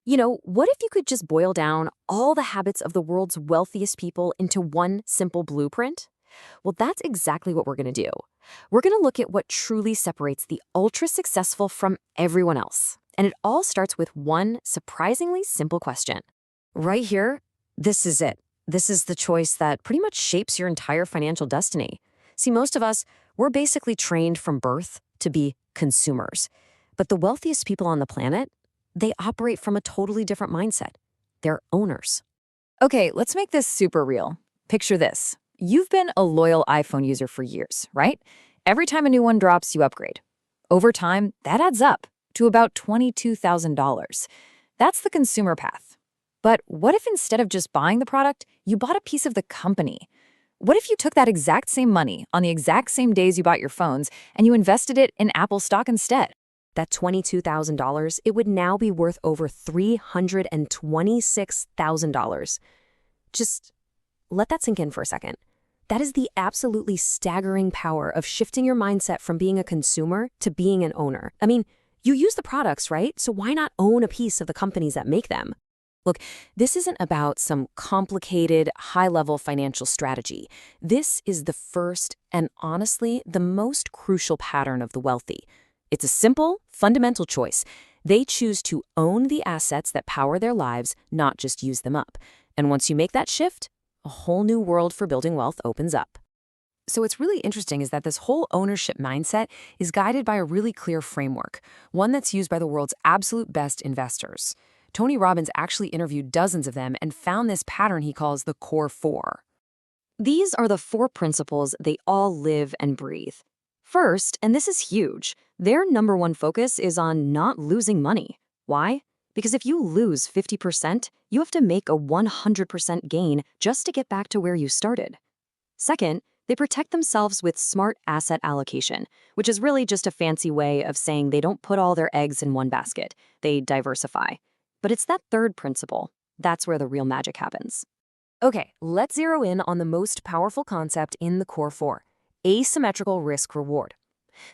What if you could just boil down all the habits of the world's wealthiest people into one simple blueprint? Well, that's exactly what we're going to do. We're going to look at what truly separates the ultra successful from everyone else. And it all starts with one surprisingly simple question. Right here, this is it. This is the choice that pretty much shapes your entire financial destiny. See, most of us, we're basically trained from birth to be consumers. But the wealthiest people on the planet, they operate from a totally different mindset. They're owners. Okay, let's make this super real. Picture this. You've been a loyal iPhone user for years, right? Every time a new one drops, you upgrade. Over time, that adds up to about $22,000. That's the consumer path. But what if instead of just buying the product, you bought a piece of the company? What if you took that exact same money on the exact same days you bought your phones and you invested it in Apple stock instead? That $22,000, it would now be worth over $326,000. Just let that sink in for a second. That is the absolutely staggering power of shifting your mindset from being a consumer to being an owner. I mean, you use the products, right? So why not own a piece of the companies that make them? Look, this isn't about some complicated, high-level financial strategy. This is the first and honestly the most crucial pattern of the wealthy. It's a simple, fundamental choice. They choose to own the assets that power their lives, not just use them up. And once you make that shift, a whole new world for building wealth opens up. So what's really interesting is that this whole ownership mindset is guided by a really clear framework, one that's used by the world's absolute best investors. Tony Robbins actually interviewed dozens of them and found this pattern he calls the core four. These are the four principles they all live and breathe. First, and this is huge, their number one focus is on not losing money. Why? Because if you lose 50%, you have to make a 100% gain just to get back to where you started. Second, they protect themselves with smart asset allocation, which is really just a fancy way of saying they don't put all their eggs in one basket. They diversify. But it's that third principle. That's where the real magic happens. Okay, let's zero in on the most powerful concept in the core four: asymmetrical risk reward.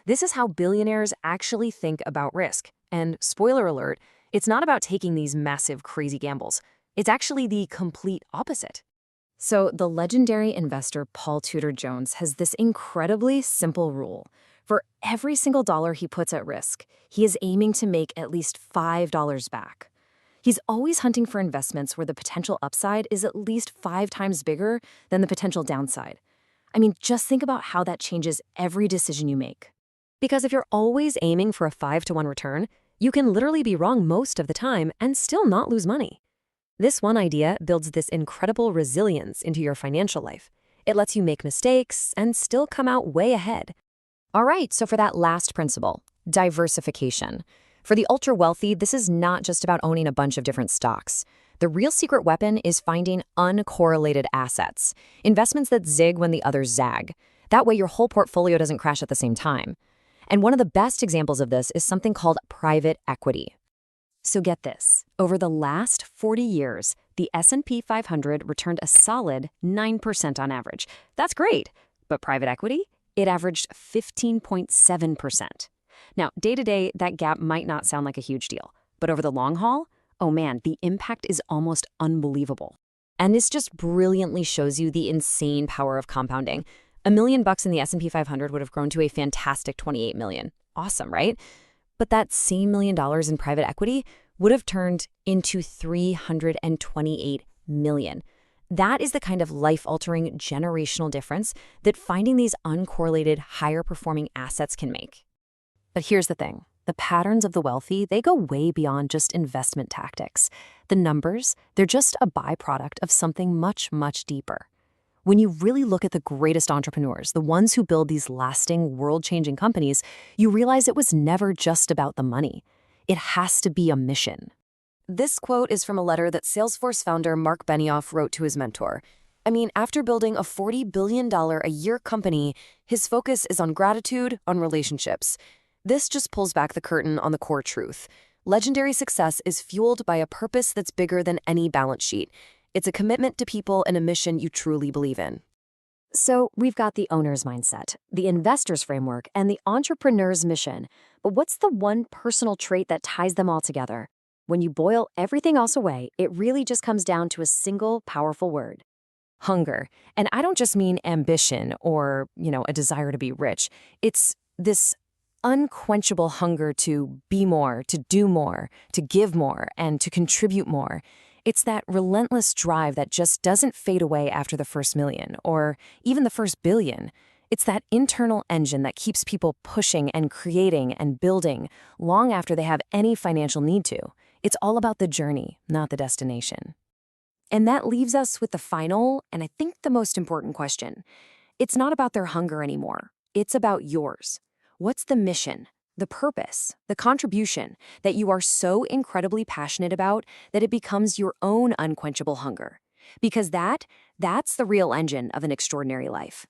This is how billionaires actually think about risk. And spoiler alert, it's not about taking these massive, crazy gambles. It's actually the complete opposite. So the legendary investor Paul Tudor Jones has this incredibly simple rule. For every single dollar he puts at risk, he is aiming to make at least $5 back. He's always hunting for investments where the potential upside is at least 5 times bigger than the potential downside. I mean, just think about how that changes every decision you make. Because if you're always aiming for a 5-to-1 return, you can literally be wrong most of the time and still not lose money. This one idea builds this incredible resilience into your financial life. It lets you make mistakes and still come out way ahead. All right, so for that last principle, diversification. For the ultra-wealthy, this is not just about owning a bunch of different stocks. The real secret weapon is finding uncorrelated assets, investments that zig when the others zag. That way your whole portfolio doesn't crash at the same time. And one of the best examples of this is something called private equity. So get this, over the last 40 years, the S&P 500 returned a solid 9% on average. That's great, but private equity, it averaged 15.7%. Now, day to day, that gap might not sound like a huge deal, but over the long haul, oh man, the impact is almost unbelievable. And this just brilliantly shows you the insane power of compounding. $1 million in the S&P 500 would have grown to a fantastic 28 million. Awesome, right? But that same $1 million in private equity would have turned into 328 million. That is the kind of life-altering generational difference that finding these uncorrelated, higher-performing assets can make. But here's the thing. The patterns of the wealthy, they go way beyond just investment tactics. The numbers, they're just a byproduct of something much, much deeper. When you really look at the greatest entrepreneurs, the ones who build these lasting, world-changing companies, you realize it was never just about the money. It has to be a mission. This quote is from a letter that Salesforce founder Mark Benioff wrote to his mentor. I mean, after building a $40 billion a year company, his focus is on gratitude, on relationships. This just pulls back the curtain on the core truth. Legendary success is fueled by a purpose that's bigger than any balance sheet. It's a commitment to people and a mission you truly believe in. So we've got the owner's mindset, the investor's framework, and the entrepreneur's mission. But what's the one personal trait that ties them all together? When you boil everything else away, it really just comes down to a single powerful word: hunger. And I don't just mean ambition or, a desire to be rich. It's this unquenchable hunger to be more, to do more, to give more, and to contribute more. It's that relentless drive that just doesn't fade away after the first million or even the first billion. It's that internal engine that keeps people pushing and creating and building long after they have any financial need to. It's all about the journey, not the destination. And that leaves us with the final, and I think the most important question. It's not about their hunger anymore. It's about yours. What's the mission, the purpose, the contribution that you are so incredibly passionate about that it becomes your own unquenchable hunger? Because that's the real engine of an extraordinary life.